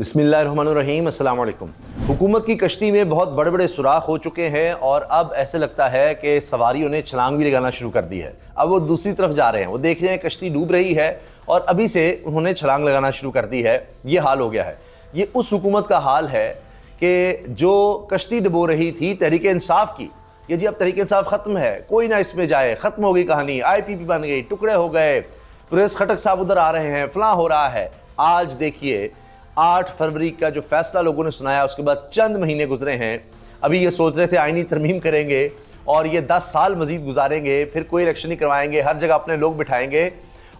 बिस्मिल्लाहिर्रहमानिर्रहीम, अस्सलाम वालेकुम। हुकूमत की कश्ती में बहुत बड़े बड़े सुराख हो चुके हैं और अब ऐसे लगता है कि सवारियों ने छलांग भी लगाना शुरू कर दी है। अब वो दूसरी तरफ जा रहे हैं, वो देख रहे हैं कश्ती डूब रही है और अभी से उन्होंने छलांग लगाना शुरू कर दी है। ये हाल हो गया है। ये उस हुकूमत का हाल है कि जो कश्ती डुबो रही थी तहरीक इंसाफ की, ये जी अब तहरीक इंसाफ ख़त्म है, कोई ना इसमें जाए, ख़त्म हो गई कहानी, IPP बन गई, टुकड़े हो गए, प्रेस खटक साहब उधर आ रहे हैं, फलां हो रहा है। आज देखिए 8 फरवरी का जो फैसला लोगों ने सुनाया, उसके बाद चंद महीने गुजरे हैं। अभी ये सोच रहे थे आईनी तरमीम करेंगे और ये 10 साल मजीद गुजारेंगे, फिर कोई इलेक्शन नहीं करवाएंगे, हर जगह अपने लोग बिठाएंगे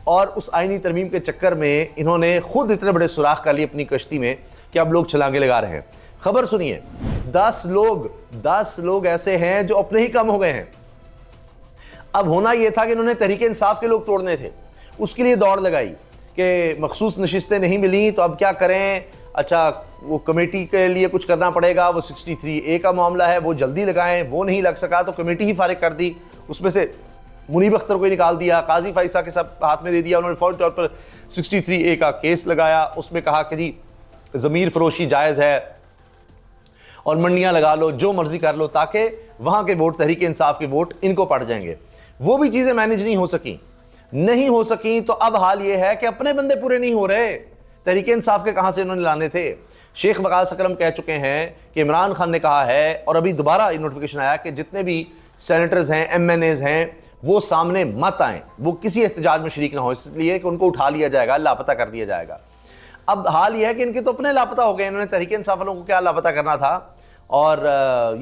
और उस आईनी तरमीम के चक्कर में इन्होंने खुद इतने बड़े सुराख कर लिए अपनी कश्ती में कि अब लोग छलांगे लगा रहे हैं। खबर सुनिए, 10 लोग ऐसे हैं जो अपने ही कम हो गए हैं। अब होना यह था कि इन्होंने तहरीक इंसाफ के लोग तोड़ने थे, उसके लिए दौड़ लगाई कि मखसूस नशिस्तें नहीं मिली तो अब क्या करें। अच्छा, वो कमेटी के लिए कुछ करना पड़ेगा, वो 63A का मामला है, वो जल्दी लगाएं, वो नहीं लग सका तो कमेटी ही फारिग कर दी, उसमें से मुनीब अख्तर को ही निकाल दिया, काजी फाइसा के सब हाथ में दे दिया। उन्होंने फौरी तौर पर 63A का केस लगाया, उसमें कहा कि जी ज़मीर फरोशी जायज़ है और मंडियां लगा लो, जो मर्जी कर लो, ताकि वहां के वोट, तहरीक इंसाफ के वोट इनको पड़ जाएंगे। वो भी चीज़ें मैनेज नहीं हो सकी तो अब हाल ये है कि अपने बंदे पूरे नहीं हो रहे। तहरीक इंसाफ के कहां से उन्होंने लाने थे। शेख वकास अकरम कह चुके हैं कि इमरान खान ने कहा है और अभी दोबारा नोटिफिकेशन आया कि जितने भी सेनेटर्स हैं, MNAs हैं, वो सामने मत आएं, वो किसी एहतजाज में शरीक ना हो, इसलिए कि उनको उठा लिया जाएगा, लापता कर दिया जाएगा। अब हाल यह है कि इनके तो अपने लापता हो गए, इन्होंने तहरीक इंसाफ वालों को क्या लापता करना था। और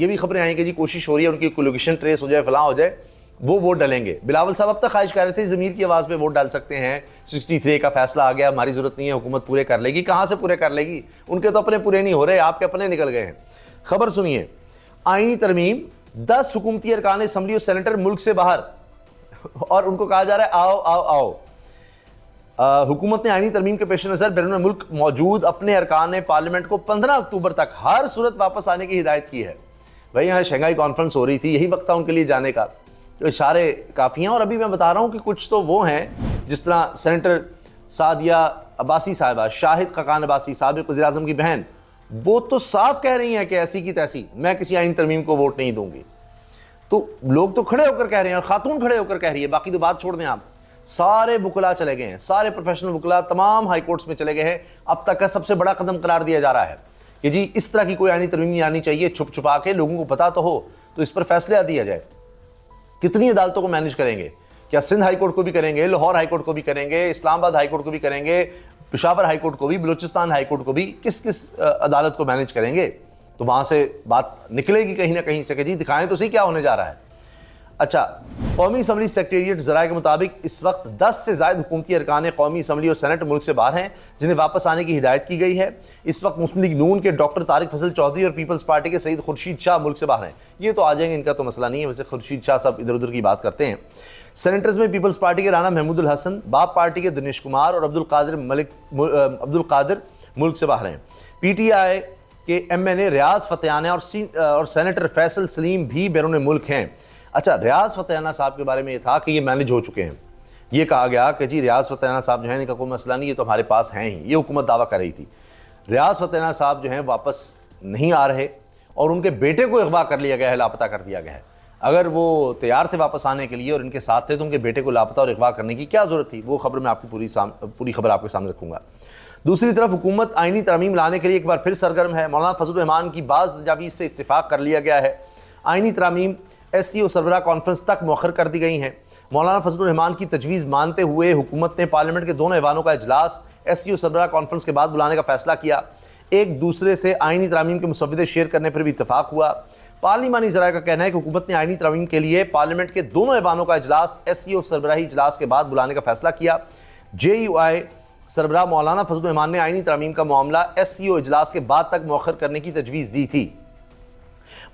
ये भी खबरें आई कि जी कोशिश हो रही है उनकी लोकेशन ट्रेस हो जाए, फलां हो जाए, वो वोट डालेंगे। बिलावल साहब अब तक ख्वाहिश कर रहे थे ज़मीर की आवाज़ पे वोट डाल सकते हैं, 63 का फैसला आ गया, हमारी ज़रूरत नहीं है, हुकूमत पूरे कर लेगी। कहाँ से पूरे कर लेगी, उनके तो अपने पूरे नहीं हो रहे, आपके अपने निकल गए हैं। खबर सुनिए, आईनी तरमीम, 10 हुकूमती अरकान असम्बली और सेनेटर मुल्क से बाहर और उनको कहा जा रहा है आओ आओ आओ। हुकूमत ने आईनी तरमीम के पेश नज़र बैरून मुल्क मौजूद अपने अरकान पार्लियामेंट को 15 अक्टूबर तक हर सूरत वापस आने की हिदायत की है। भाई यहाँ शंघाई कॉन्फ्रेंस हो रही थी, यही वक्त था उनके लिए जाने का, तो इशारे काफ़ी हैं। और अभी मैं बता रहा हूँ कि कुछ तो वो हैं, जिस तरह सेनेटर सादिया अब्बासी साहिबा, शाहिद खकान अब्बासी, साबिक़ वज़ीर आज़म की बहन, वो तो साफ कह रही हैं कि ऐसी की तैसी मैं किसी आईन तरमीम को वोट नहीं दूंगी। तो लोग तो खड़े होकर कह रहे हैं और खातून खड़े होकर कह रही है, बाकी तो बात छोड़ दें आप। सारे वुकला चले गए हैं, सारे प्रोफेशनल वुकला तमाम हाई कोर्ट्स में चले गए हैं। अब तक का सबसे बड़ा कदम करार दिया जा रहा है कि जी इस तरह की कोई आईनी तरमीम नहीं आनी चाहिए, छुप छुपा के, लोगों को पता तो हो, तो इस पर फैसला दिया जाए। कितनी अदालतों को मैनेज करेंगे? क्या सिंध हाई कोर्ट को भी करेंगे, लाहौर हाई कोर्ट को भी करेंगे, इस्लामाबाद हाई कोर्ट को भी करेंगे, पेशावर हाई कोर्ट को भी, बलूचिस्तान हाई कोर्ट को भी, किस किस अदालत को मैनेज करेंगे? तो वहां से बात निकलेगी कहीं ना कहीं से कि जी दिखाएं तो सही क्या होने जा रहा है। अच्छा, कौमी असम्बली सेक्रेटेरिएट ज़राए के मुताबिक इस वक्त 10 से ज़ायद हुकूमती अरकान कौमी असम्बली और सेनेट मुल्क से बाहर हैं, जिन्हें वापस आने की हिदायत की गई है। इस वक्त मुस्लिम लीग नून के डॉक्टर तारिक फजल चौधरी और पीपल्स पार्टी के सईद खुर्शीद शाह मुल्क से बाहर हैं। ये तो आ जाएंगे, इनका तो मसला नहीं है, वैसे खुर्शीद शाह सब इधर उधर की बात करते हैं। सेनेटर्स में पीपल्स पार्टी के राना महमूदुल हसन, बाप पार्टी के दिनेश कुमार और अब्दुल कादिर मुल्क से बाहर हैं। PTI के MNA रियाज फतेहाना और सेनेटर फैसल सलीम भी बैरून मुल्क हैं। अच्छा, रियाज फतेहाना साहब के बारे में ये था कि ये मैनेज हो चुके हैं। ये कहा गया कि जी रियाज फतेहाना साहब जो है, इनका कोई मसला नहीं, ये तो हमारे पास हैं ही, ये हुकूमत दावा कर रही थी। रियाज फतेहाना साहब जो हैं वापस नहीं आ रहे और उनके बेटे को अगवा कर लिया गया है, लापता कर दिया गया है। अगर वो तैयार थे वापस आने के लिए और इनके साथ थे तो उनके बेटे को लापता और अगवा करने की क्या ज़रूरत थी? वो खबर मैं आपकी पूरी खबर आपके सामने रखूँगा। दूसरी तरफ हुकूमत आईनी तरमीम लाने के लिए एक बार फिर सरगर्म है। मौलाना फजलुर रहमान की बाज़ तजावीज़ से इत्तेफाक कर लिया गया है। आईनी तरमीम SCO सरबराह कॉन्फ्रेंस तक मौखर कर दी गई हैं। मौलाना फजलुर रहमान की तजवीज़ मानते हुए हुकूमत ने पार्लियामेंट के दोनों ऐवानों का इजलास SCO सरबराह कॉन्फ्रेंस के बाद बुलाने का फैसला किया। एक दूसरे से आईनी तरमीम के मुसव्वदे शेयर करने पर भी इत्तफाक हुआ। पार्लिमानी ज़राए का कहना है कि हुकूमत ने आईनी तरमीम के लिए पार्लियामेंट के दोनों ऐवानों का इजलास SCO सरबराही इजलास के बाद बुलाने का फैसला किया। JUI सरबराह मौलाना फजलुर रहमान ने आईनी तरमीम का मामला SCO इजलास के बाद तक मौखर करने की तजवीज़ दी थी।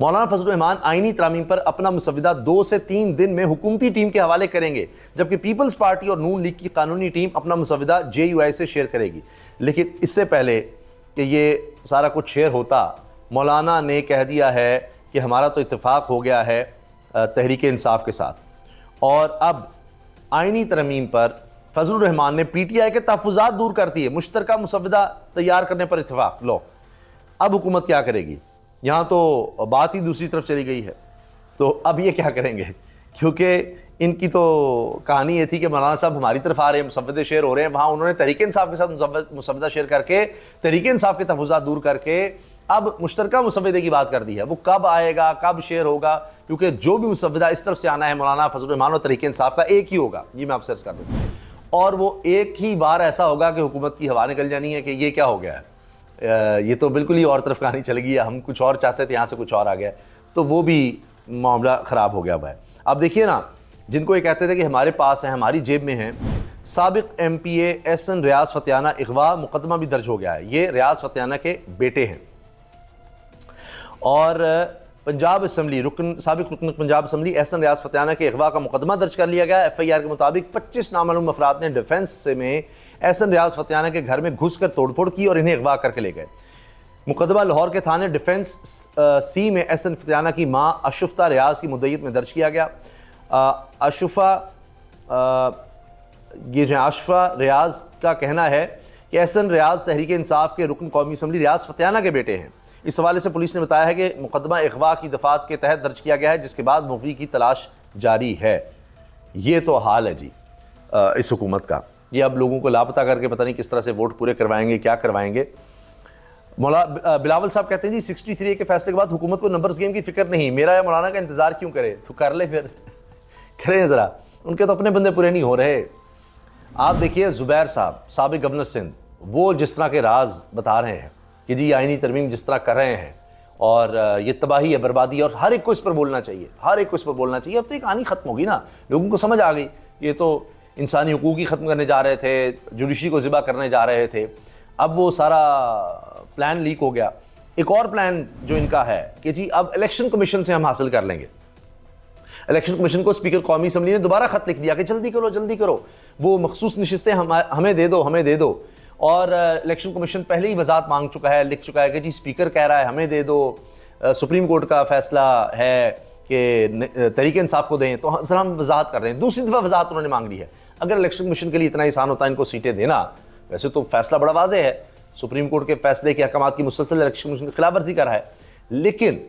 मौलाना फजलुर रहमान आईनी तरमीम पर अपना मुसव्वदा 2 से 3 दिन में हुकूमती टीम के हवाले करेंगे, जबकि पीपल्स पार्टी और नून लीग की कानूनी टीम अपना मुसव्वदा JUI से शेयर करेगी। लेकिन इससे पहले कि ये सारा कुछ शेयर होता, मौलाना ने कह दिया है कि हमारा तो इत्तेफाक हो गया है तहरीक इंसाफ के साथ और अब आईनी तरमीम पर फजलुर रहमान ने PTI के तहफ़्फ़ुज़ात दूर कर दिए, मुश्तरका मुसव्वदा तैयार करने पर इत्तफ़ाक़। लो अब हुकूमत क्या करेगी? यहाँ तो बात ही दूसरी तरफ चली गई है, तो अब ये क्या करेंगे? क्योंकि इनकी तो कहानी ये थी कि मौलाना साहब हमारी तरफ आ रहे हैं, मुसव्वदे शेयर हो रहे हैं, वहाँ उन्होंने तहरीक-ए-इंसाफ के साथ मुसव्वदा शेयर करके तहरीक-ए-इंसाफ के तहफ़्फ़ुज़ात दूर करके अब मुश्तरका मुसव्वदे की बात कर दी है। वो कब आएगा, कब शेयर होगा? क्योंकि जो भी मुसव्वदा इस तरफ से आना है मौलाना फजलुर रहमान और तहरीक-ए-इंसाफ का एक ही होगा, ये मैं आपसे अर्ज़ कर दूँ, और वो एक ही बार ऐसा होगा कि हुकूमत की हवा निकल जानी है कि ये क्या हो गया है, ये तो बिल्कुल ही और तरफ कहानी चल गई है, हम कुछ और चाहते थे, यहाँ से कुछ और आ गया, तो वो भी मामला ख़राब हो गया हुआ है। अब देखिए ना, जिनको ये कहते थे कि हमारे पास है, हमारी जेब में है, साबिक MPA एहसन रियाज फतियाना अगवा मुकदमा भी दर्ज हो गया है। ये रियाज फतियाना के बेटे हैं और पंजाब असम्बली साबिक रुकन पंजाब असम्बली एहसन रियाज फतियाना के अगवा का मुकदमा दर्ज कर लिया गया। FIR के मुताबिक 25 नामालूम अफराद ने डिफेंस में एहसन रियाज फतियाना के घर में घुस कर तोड़फोड़ की और इन्हें अगवा करके ले गए। मुकदमा लाहौर के थाने डिफेंस C में एहसन फतियाना की माँ अशुफ़ा रियाज की मुद्दईयत में दर्ज किया गया। अशफ़ा रियाज का कहना है कि एहसन रियाज तहरीक-ए-इंसाफ के रुकन कौमी असम्बली रियाज फतियाना के बेटे हैं। इस हवाले से पुलिस ने बताया है कि मुकदमा अगवा की दफ़ात के तहत दर्ज किया गया है, जिसके बाद मुग़वी की तलाश जारी है। ये तो हाल है जी इस हुकूमत का। ये अब लोगों को लापता करके पता नहीं किस तरह से वोट पूरे करवाएंगे, क्या करवाएंगे। बिलावल साहब कहते हैं जी 63A के फैसले के बाद हुकूमत को नंबर्स गेम की फिक्र नहीं, मेरा या मौलाना का इंतज़ार क्यों करे? तो कर ले फिर करें ज़रा, उनके तो अपने बंदे पूरे नहीं हो रहे। आप देखिए ज़ुबैर साहब साबिक गवर्नर सिंध, वो जिस तरह के राज बता रहे हैं कि जी आईनी तरमीम जिस तरह कर रहे हैं और ये तबाही है, बर्बादी, और हर एक को इस पर बोलना चाहिए, हर एक को इस पर बोलना चाहिए। अब तो ये कहानी ख़त्म होगी ना, लोगों को समझ आ गई, ये तो इंसानी हुकूक ही ख़त्म करने जा रहे थे, जुडिशरी को ज़िबा करने जा रहे थे, अब वो सारा प्लान लीक हो गया। एक और प्लान जो इनका है कि जी अब इलेक्शन कमीशन से हम हासिल कर लेंगे। इलेक्शन कमीशन को स्पीकर कौमी असम्बली ने दोबारा खत लिख दिया कि जल्दी करो जल्दी करो, वो मखसूस नशिस्तें हमें दे दो, हमें दे दो। और इलेक्शन कमीशन पहले ही वजाहत मांग चुका है, लिख चुका है कि जी स्पीकर कह रहा है हमें दे दो, सुप्रीम कोर्ट का फैसला है कि तहरीक-ए-इंसाफ को दें, तो सर हम वजाहत कर रहे हैं। दूसरी दफ़ा वजाहत उन्होंने मांग ली है। अगर इलेक्शन कमीशन के लिए इतना आसान होता है इनको सीटें देना, वैसे तो फैसला बड़ा वाज़े है, सुप्रीम कोर्ट के फैसले के अहकामात की मुसलसल इलेक्शन कमीशन की खिलाफ वर्जी कर रहा है, लेकिन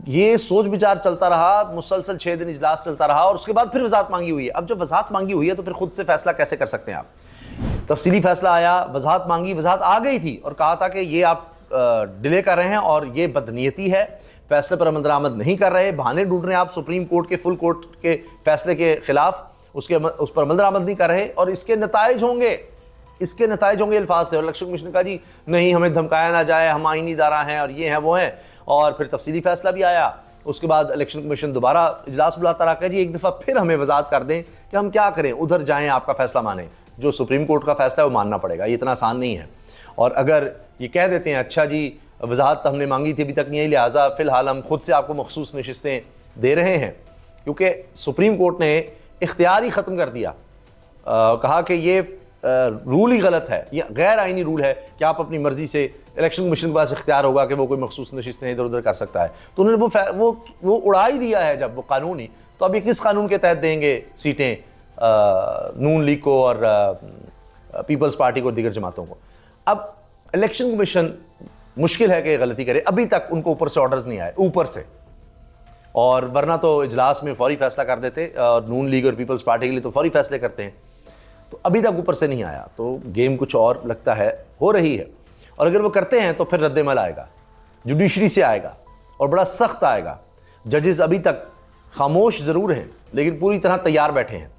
ये सोच विचार चलता रहा, मुसलसल 6 दिन इजलास चलता रहा और उसके बाद फिर वजाहत मांगी हुई है। अब जब वजाहत मांगी हुई है तो फिर खुद से फैसला कैसे कर सकते हैं आप? तफसीली फैसला आया, वजाहत मांगी, वजाहत आ गई थी और कहा था कि ये आप डिले कर रहे हैं और ये बदनीयती है, फैसले पर अमल दरामद नहीं कर रहे, बहाने ढूंढ रहे हैं आप सुप्रीम कोर्ट के फुल कोर्ट के फैसले के खिलाफ, उस पर अमल दरामद नहीं कर रहे और इसके नताइज होंगे, अल्फाज थे। और इलेक्शन कमीशन ने कहा जी नहीं, हमें धमकाया ना जाए, हम आईनी इदारा हैं और ये हैं वो हैं, और फिर तफसीली फैसला भी आया। उसके बाद इलेक्शन कमीशन दोबारा इजलास बुलाता रहा, जी एक दफ़ा फिर हमें वजाहत कर दें कि हम क्या करें, उधर जाएँ, आपका फैसला माने, जो सुप्रीम कोर्ट का फैसला है वो मानना पड़ेगा, ये इतना आसान नहीं है। और अगर ये कह देते हैं अच्छा जी वजाहत हमने मांगी थी अभी तक नहीं आई, लिहाजा फ़िलहाल हम खुद से आपको मखसूस नशिस्तें दे रहे हैं, क्योंकि सुप्रीम कोर्ट ने इख्तियार ही ख़त्म कर दिया, कहा कि ये रूल ही गलत है, ये गैर आइनी रूल है कि आप अपनी मर्ज़ी से, इलेक्शन कमीशन के पास इख्तियार होगा कि वो कोई मखसूस नशिस्तें इधर उधर कर सकता है। तो उन्होंने वो उड़ा ही दिया है जब वो कानून ही, तो अभी किस कानून के तहत देंगे सीटें नून लीग को और पीपल्स पार्टी को और दीगर जमातों को? अब इलेक्शन कमीशन मुश्किल है कि गलती करे, अभी तक उनको ऊपर से ऑर्डर्स नहीं आए ऊपर से, और वरना तो इजलास में फौरी फैसला कर देते, और नून लीग और पीपल्स पार्टी के लिए तो फौरी फैसले करते हैं, तो अभी तक ऊपर से नहीं आया। तो गेम कुछ और लगता है हो रही है, और अगर वो करते हैं तो फिर रद्द-ए-अमल आएगा, जुडिशरी से आएगा और बड़ा सख्त आएगा। जजेस अभी तक खामोश ज़रूर हैं लेकिन पूरी तरह तैयार बैठे हैं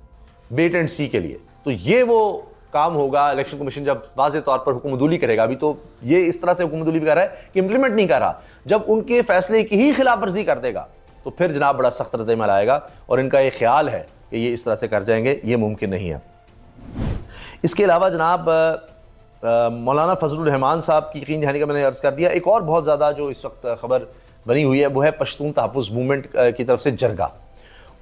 वेट एंड सी के लिए। तो ये वो काम होगा इलेक्शन कमीशन जब वाज़े तौर पर हुक्मदुली करेगा। अभी तो ये इस तरह से हुक्मदुली भी कर रहा है कि इम्प्लीमेंट नहीं कर रहा, जब उनके फैसले की ही खिलाफ वर्जी कर देगा तो फिर जनाब बड़ा सख्त रद्द-ए-अमल आएगा, और इनका ये ख्याल है कि ये इस तरह से कर जाएंगे, ये मुमकिन नहीं है। इसके अलावा जनाब मौलाना फजलुर रहमान साहब की यकीन दहानी का मैंने अर्ज़ कर दिया। एक और बहुत ज़्यादा जो इस वक्त ख़बर बनी हुई है वो है पश्तून तहफ़्फ़ुज़ मूवमेंट की तरफ से जरगा,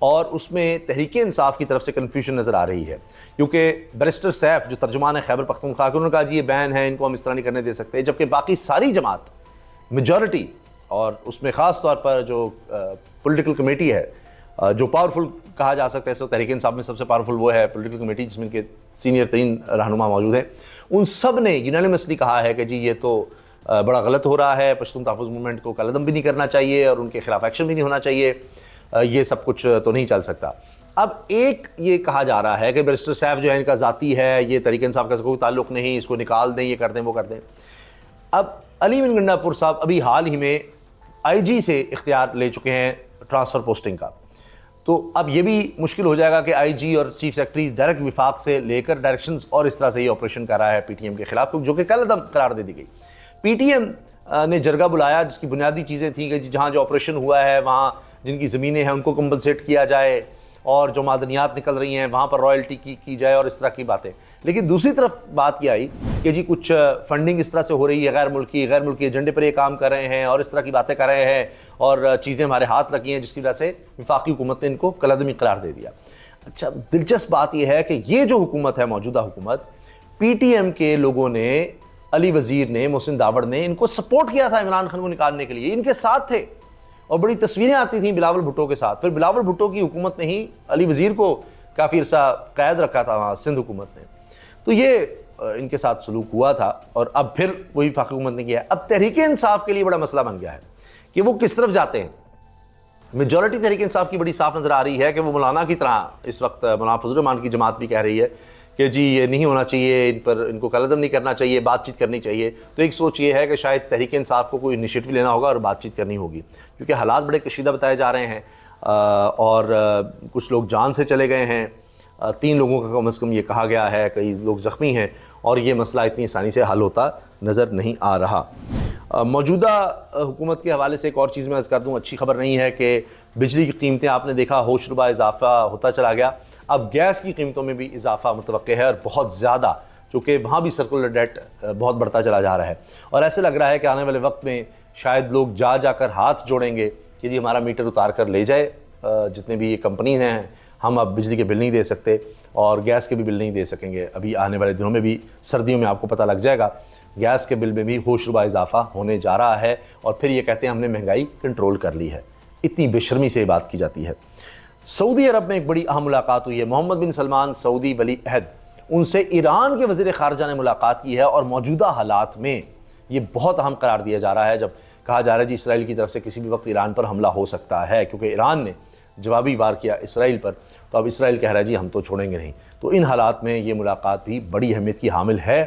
और उसमें तहरीक-ए-इंसाफ की तरफ से कन्फ्यूजन नज़र आ रही है, क्योंकि बैरिस्टर सैफ जो तर्जुमान है खैबर पख्तूनख्वा, उन्होंने कहा जी ये बैन है, इनको हम इस तरह नहीं करने दे सकते, जबकि बाकी सारी जमात मेजॉरिटी, और उसमें ख़ास तौर पर जो पॉलिटिकल कमेटी है, जो पावरफुल कहा जा सकता है इस वक्त तहरीक इंसाफ में सबसे पावरफुल वो है पॉलिटिकल कमेटी जिसमें इनके सीनियर तरीन रहनुमा मौजूद है, उन सब ने यूनानिमसली कहा है कि जी ये तो बड़ा गलत हो रहा है, पश्तून तहफ़्फ़ुज़ मूवमेंट को कलअदम भी नहीं करना चाहिए और उनके खिलाफ एक्शन भी नहीं होना चाहिए, ये सब कुछ तो नहीं चल सकता। अब एक ये कहा जा रहा है कि बैरिस्टर सैफ जो है इनका ज़ाती है, ये तहरीक इंसाफ का कोई ताल्लुक़ नहीं, इसको निकाल दें, ये कर दें, वो कर दें। अब अली बिन गंडापुर साहब अभी हाल ही में IG से इख्तियार ले चुके हैं ट्रांसफ़र पोस्टिंग का, तो अब ये भी मुश्किल हो जाएगा कि IG और चीफ सेक्रेटरी डायरेक्ट विफाक से लेकर डायरेक्शंस और इस तरह से ये ऑपरेशन कर रहा है PTM के खिलाफ, जो कि कलअदम करार दे दी गई। PTM ने जरगा बुलाया जिसकी बुनियादी चीज़ें थी कि जहाँ जो ऑपरेशन हुआ है वहाँ जिनकी ज़मीनें हैं उनको कंपनसेट किया जाए और जो मादनियात निकल रही हैं वहाँ पर रॉयल्टी की जाए और इस तरह की बातें। लेकिन दूसरी तरफ बात यह आई कि जी कुछ फंडिंग इस तरह से हो रही है, गैर मुल्की एजेंडे पर ये काम कर रहे हैं और इस तरह की बातें कर रहे हैं और चीज़ें हमारे हाथ लगी हैं, जिसकी वजह से वफाकी हुकूमत ने इनको कलअदमी करार दे दिया। अच्छा, दिलचस्प बात यह है कि ये जो हुकूमत है, मौजूदा हुकूमत, PTM के लोगों ने, अली वज़ीर ने, मोहसिन दावड़ ने इनको सपोर्ट किया था इमरान खान को निकालने के लिए, इनके साथ थे और बड़ी तस्वीरें आती थीं बिलावल भुट्टो के साथ। फिर बिलावल भुट्टो की हुकूमत ने ही अली वज़ीर को काफ़ी अरसा कैद रखा था वहाँ सिंध हुकूमत ने, तो ये इनके साथ सलूक हुआ था और अब फिर वही वफाकी हुकूमत ने किया है। अब तहरीक इंसाफ के लिए बड़ा मसला बन गया है कि वो किस तरफ जाते हैं। मेजॉरिटी तहरीक इंसाफ की बड़ी साफ नज़र आ रही है कि वो मौलाना की तरह इस वक्त मौलाना फजल रहमान की जमात भी कह रही है कि जी ये नहीं होना चाहिए, इन पर इनको कलअदम नहीं करना चाहिए, बातचीत करनी चाहिए। तो एक सोच ये है कि शायद तहरीक इंसाफ को कोई इनिशिएटिव लेना होगा और बातचीत करनी होगी, क्योंकि हालात बड़े कशीदा बताए जा रहे हैं और कुछ लोग जान से चले गए हैं, 3 लोगों का कम से कम ये कहा गया है, कई लोग ज़ख्मी हैं और ये मसला इतनी आसानी से हल होता नज़र नहीं आ रहा। मौजूदा हुकूमत के हवाले से एक और चीज़ मैं अर्ज़ कर दूँ, अच्छी खबर नहीं है कि बिजली की कीमतें आपने देखा होशरुबा इजाफ़ा होता चला गया। अब गैस की कीमतों में भी इजाफ़ा मुतवक्के है और बहुत ज़्यादा, चूँकि वहाँ भी सर्कुलर डेट बहुत बढ़ता चला जा रहा है और ऐसे लग रहा है कि आने वाले वक्त में शायद लोग जाकर हाथ जोड़ेंगे कि जी हमारा मीटर उतार कर ले जाए, जितने भी ये कंपनीज हैं, हम अब बिजली के बिल नहीं दे सकते और गैस के भी बिल नहीं दे सकेंगे। अभी आने वाले दिनों में भी, सर्दियों में आपको पता लग जाएगा, गैस के बिल में भी होशरुबा इजाफ़ा होने जा रहा है और फिर ये कहते हैं हमने महंगाई कंट्रोल कर ली है। इतनी बेशर्मी से बात की जाती है। सऊदी अरब में एक बड़ी अहम मुलाकात हुई है। मोहम्मद बिन सलमान सऊदी वली अहद, उनसे ईरान के वज़ीर ख़ारजा ने मुलाकात की है और मौजूदा हालात में ये बहुत अहम करार दिया जा रहा है जब कहा जा रहा है जी इसराइल की तरफ से किसी भी वक्त ईरान पर हमला हो सकता है, क्योंकि ईरान ने जवाबी वार किया इसराइल पर, तो अब इसराइल कह रहा है जी हम तो छोड़ेंगे नहीं। तो इन हालात में ये मुलाकात भी बड़ी अहमियत की हामिल है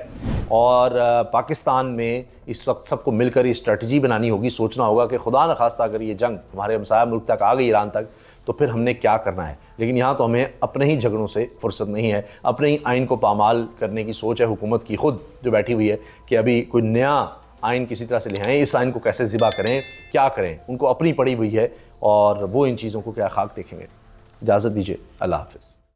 और पाकिस्तान में इस वक्त सबको मिलकर ये स्ट्रेटजी बनानी होगी, सोचना होगा कि खुदा न खास्ता अगर ये जंग हमारे हमसाया मुल्क तक आ गई, ईरान तक, तो फिर हमने क्या करना है। लेकिन यहाँ तो हमें अपने ही झगड़ों से फुर्सत नहीं है, अपने ही आइन को पामाल करने की सोच है हुकूमत की खुद जो बैठी हुई है कि अभी कोई नया आइन किसी तरह से ले आएँ, इस आइन को कैसे ज़िबा करें, क्या करें, उनको अपनी पड़ी हुई है और वो इन चीज़ों को क्या खाक देखेंगे। इजाज़त दीजिए, अल्लाह हाफ़िज़।